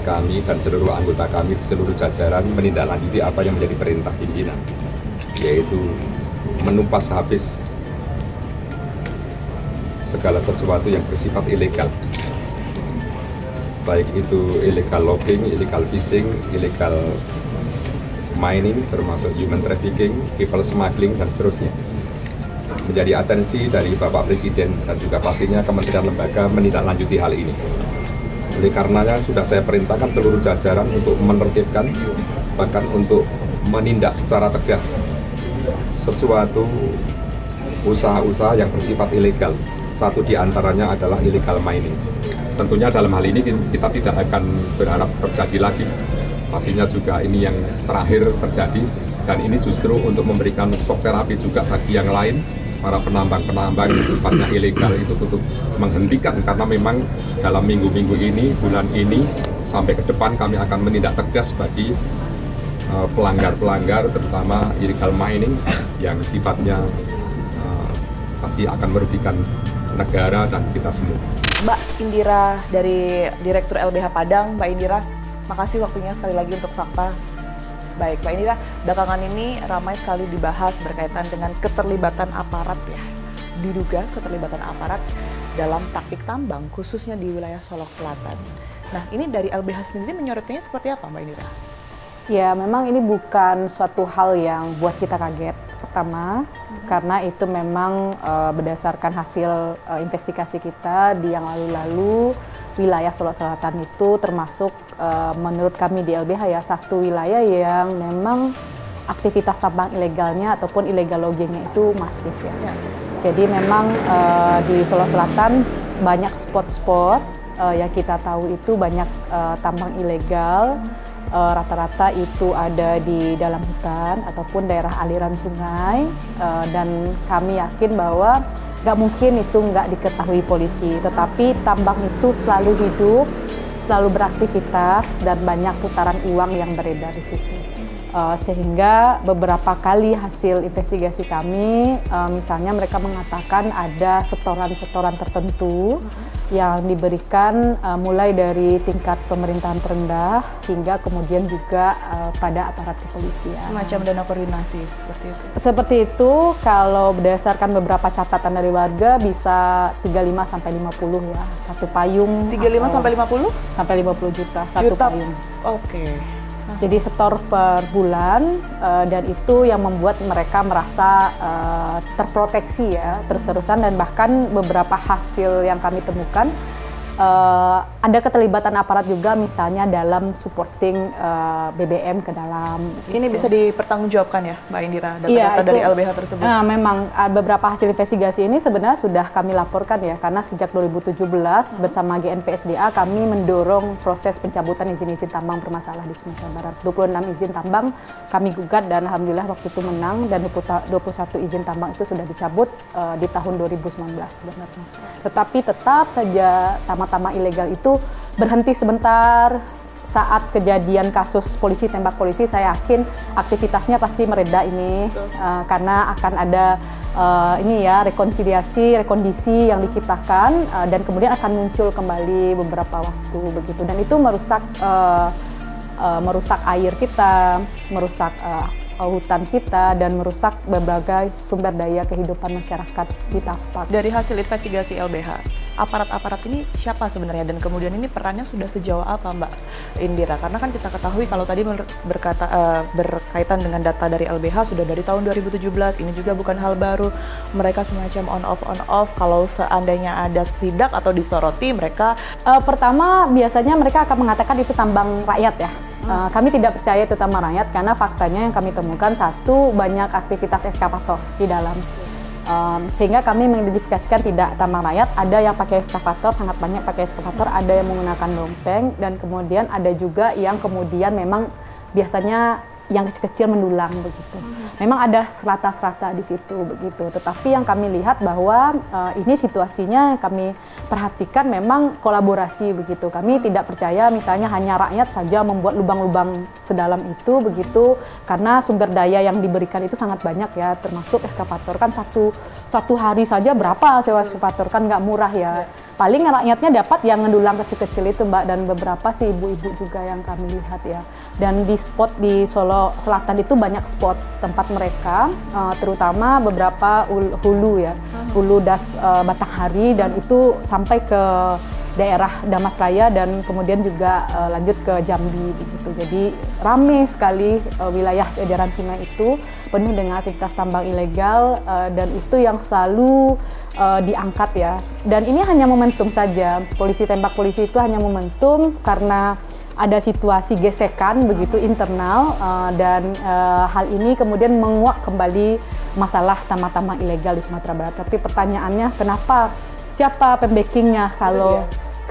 kami dan seluruh anggota kami di seluruh jajaran menindaklanjuti apa yang menjadi perintah pimpinan, yaitu menumpas habis segala sesuatu yang bersifat ilegal, baik itu illegal logging, illegal fishing, illegal mining, termasuk human trafficking, people smuggling, dan seterusnya. Menjadi atensi dari Bapak Presiden dan juga pastinya kementerian lembaga menindaklanjuti hal ini. Oleh karenanya sudah saya perintahkan seluruh jajaran untuk menertibkan, bahkan untuk menindak secara tegas sesuatu usaha-usaha yang bersifat ilegal. Satu di antaranya adalah illegal mining. Tentunya dalam hal ini kita tidak akan berharap terjadi lagi. Pastinya juga ini yang terakhir terjadi, dan ini justru untuk memberikan shock terapi juga bagi yang lain, para penambang-penambang yang sifatnya ilegal itu untuk menghentikan, karena memang dalam minggu-minggu ini, bulan ini, sampai ke depan kami akan menindak tegas bagi pelanggar-pelanggar, terutama illegal mining yang sifatnya pasti akan merugikan negara dan kita semua. Mbak Indira dari Direktur LBH Padang, Mbak Indira, makasih waktunya sekali lagi untuk fakta. Baik, Mbak Indira, belakangan ini ramai sekali dibahas berkaitan dengan keterlibatan aparat ya. Diduga keterlibatan aparat dalam praktik tambang, khususnya di wilayah Solok Selatan. Nah, ini dari LBH sendiri menyorotnya seperti apa, Mbak Indira? Ya, memang ini bukan suatu hal yang buat kita kaget. Pertama, karena itu memang berdasarkan hasil investigasi kita di yang lalu-lalu, wilayah Solok Selatan itu termasuk menurut kami di LBH ya satu wilayah yang memang aktivitas tambang ilegalnya ataupun illegal loggingnya itu masif ya. Jadi memang di Solok Selatan banyak spot-spot yang kita tahu itu banyak tambang ilegal. Rata-rata itu ada di dalam hutan ataupun daerah aliran sungai, dan kami yakin bahwa nggak mungkin itu nggak diketahui polisi, tetapi tambang itu selalu hidup, selalu beraktivitas, dan banyak putaran uang yang beredar di situ. Sehingga beberapa kali hasil investigasi kami, misalnya mereka mengatakan ada setoran-setoran tertentu yang diberikan mulai dari tingkat pemerintahan terendah hingga kemudian juga pada aparat kepolisian. Semacam dana koordinasi seperti itu? Seperti itu, kalau berdasarkan bebeberapa catatan dari warga bisa 35-50 ya, satu payung. 35-50? Sampai 50 juta, satu payung. Oke. Jadi setor per bulan, dan itu yang membuat mereka merasa terproteksi ya terus-terusan, dan bahkan beberapa hasil yang kami temukan ada keterlibatan aparat juga misalnya dalam supporting BBM ke dalam. Ini bisa dipertanggungjawabkan ya Mbak Indira, data-data dari LBH tersebut? Memang beberapa hasil investigasi ini sebenarnya sudah kami laporkan ya, karena sejak 2017 bersama GNPSDA kami mendorong proses pencabutan izin-izin tambang bermasalah di Sumatera Barat. 26 izin tambang kami gugat dan alhamdulillah waktu itu menang, dan 21 izin tambang itu sudah dicabut di tahun 2019 sebenarnya. Tetapi tetap saja tambang ilegal itu berhenti sebentar. Saat kejadian kasus polisi tembak polisi, saya yakin aktivitasnya pasti mereda ini, karena akan ada rekondisi yang diciptakan, dan kemudian akan muncul kembali beberapa waktu begitu, dan itu merusak air kita, merusak hutan kita, dan merusak berbagai sumber daya kehidupan masyarakat di Tapak. Dari hasil investigasi LBH, aparat-aparat ini siapa sebenarnya, dan kemudian ini perannya sudah sejauh apa Mbak Indira? Karena kan kita ketahui kalau tadi berkaitan dengan data dari LBH sudah dari tahun 2017, ini juga bukan hal baru. Mereka semacam on off, kalau seandainya ada sidak atau disoroti mereka. Pertama biasanya mereka akan mengatakan itu tambang rakyat ya. Kami tidak percaya itu tambang rakyat, karena faktanya yang kami temukan satu, banyak aktivitas eskavator di dalam. Sehingga kami mengidentifikasikan tidak tambang rakyat, ada yang pakai eskavator, sangat banyak pakai eskavator, ada yang menggunakan dompeng, dan kemudian ada juga yang kemudian memang biasanya yang kecil-kecil mendulang begitu. Memang ada serata-serata di situ begitu. Tetapi yang kami lihat bahwa ini situasinya kami perhatikan memang kolaborasi begitu. Kami tidak percaya misalnya hanya rakyat saja membuat lubang-lubang sedalam itu begitu, karena sumber daya yang diberikan itu sangat banyak ya, termasuk eskavator kan satu hari saja berapa sewa eskavator, kan nggak murah ya. Paling rakyatnya dapat yang ngedulang kecil-kecil itu Mbak, dan beberapa sih ibu-ibu juga yang kami lihat ya. Dan di spot di Solo Selatan itu banyak spot tempat mereka, terutama beberapa hulu ya, hulu das Batanghari, dan itu sampai ke daerah Damas Raya dan kemudian juga lanjut ke Jambi begitu. Jadi ramai sekali wilayah edaran sungai itu penuh dengan aktivitas tambang ilegal, dan itu yang selalu diangkat ya. Dan ini hanya momentum saja. Polisi tembak polisi itu hanya momentum karena ada situasi gesekan begitu internal, dan hal ini kemudian menguak kembali masalah tambang-tambang ilegal di Sumatera Barat. Tapi pertanyaannya, kenapa? Siapa pembackingnya?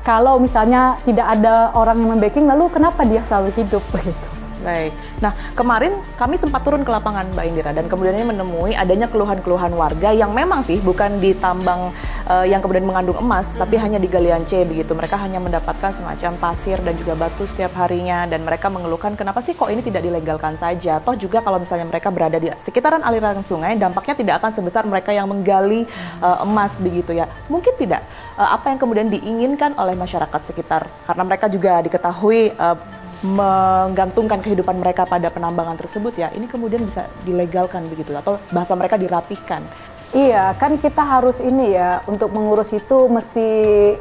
Kalau misalnya tidak ada orang yang membacking, lalu kenapa dia selalu hidup begitu? Baik. Nah, kemarin kami sempat turun ke lapangan Mbak Indira, dan kemudian ini menemui adanya keluhan-keluhan warga yang memang sih bukan di tambang yang kemudian mengandung emas, tapi hanya di galian C begitu. Mereka hanya mendapatkan semacam pasir dan juga batu setiap harinya, dan mereka mengeluhkan kenapa sih kok ini tidak dilegalkan saja. Toh juga kalau misalnya mereka berada di sekitaran aliran sungai, dampaknya tidak akan sebesar mereka yang menggali emas begitu ya. Mungkin tidak. Apa yang kemudian diinginkan oleh masyarakat sekitar, karena mereka juga diketahui menggantungkan kehidupan mereka pada penambangan tersebut ya, ini kemudian bisa dilegalkan begitu, atau bahasa mereka dirapihkan. Iya, kan kita harus ini ya, untuk mengurus itu mesti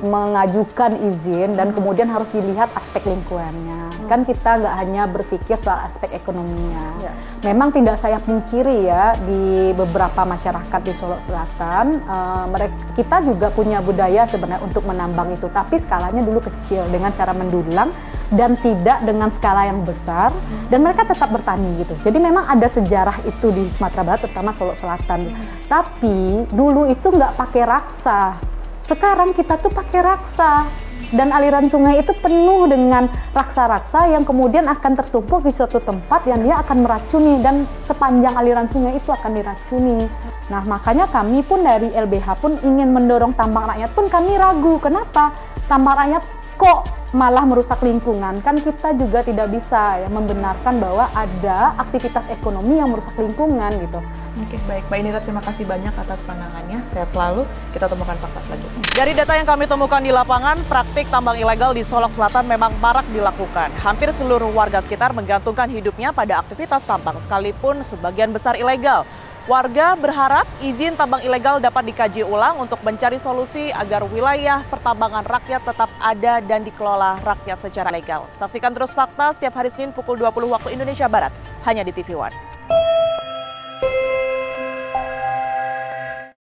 mengajukan izin dan kemudian harus dilihat aspek lingkungannya. Kan kita nggak hanya berpikir soal aspek ekonominya. Memang tidak saya pungkiri ya, di beberapa masyarakat di Solo Selatan, kita juga punya budaya sebenarnya untuk menambang itu, tapi skalanya dulu kecil dengan cara mendulang dan tidak dengan skala yang besar, dan mereka tetap bertani gitu. Jadi memang ada sejarah itu di Sumatera Barat, terutama Solo Selatan. Tapi dulu itu nggak pakai raksa. Sekarang kita tuh pakai raksa. Dan aliran sungai itu penuh dengan raksa-raksa yang kemudian akan tertumpuk di suatu tempat yang dia akan meracuni, dan sepanjang aliran sungai itu akan diracuni. Nah, makanya kami pun dari LBH pun ingin mendorong tambang rakyat pun kami ragu. Kenapa? Tambang rakyat kok malah merusak lingkungan? Kan kita juga tidak bisa ya membenarkan bahwa ada aktivitas ekonomi yang merusak lingkungan gitu. Oke, baik Mbak Indira, terima kasih banyak atas pandangannya. Sehat selalu, kita temukan fakta selanjutnya. Dari data yang kami temukan di lapangan, praktik tambang ilegal di Solok Selatan memang marak dilakukan. Hampir seluruh warga sekitar menggantungkan hidupnya pada aktivitas tambang, sekalipun sebagian besar ilegal. Warga berharap izin tambang ilegal dapat dikaji ulang untuk mencari solusi agar wilayah pertambangan rakyat tetap ada dan dikelola rakyat secara legal. Saksikan terus Fakta setiap hari Senin pukul 20 waktu Indonesia Barat, hanya di TV One.